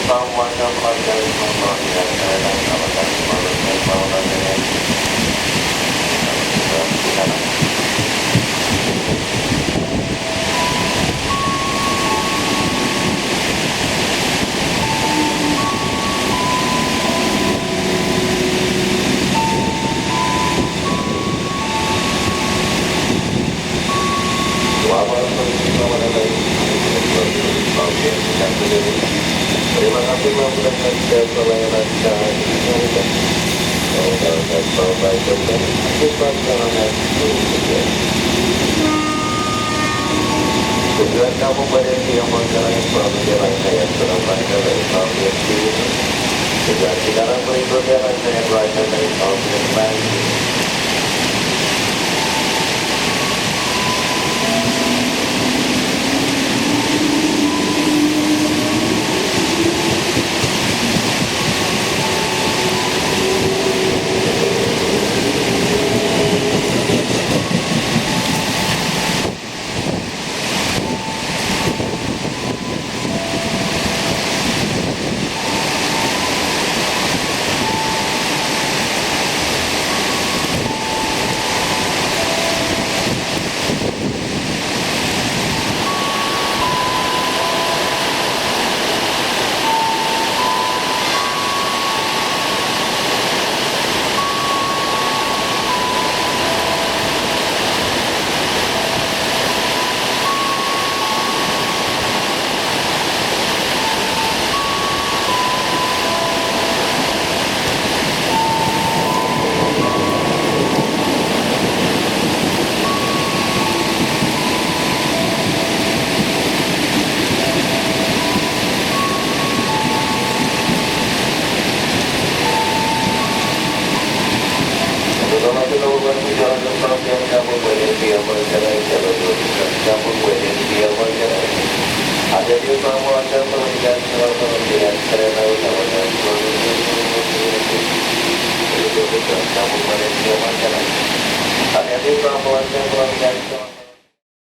Maka pelajari memperhatikan saya dan alasan malu dan bangunan dengan di sana. Terima kasih melakukan pelayanan Jangan tujuan kamu berhenti yang menjalani pelajaran saya sedang belajar dari tahun yang dulu. Tujuan sekarang berikutnya saya belajar dari tahun yang lain. Jadi kamu akan perhatikan dengan kereta utama dan kamu berhenti masyarakat. Hati-hati kamu akan perhatikan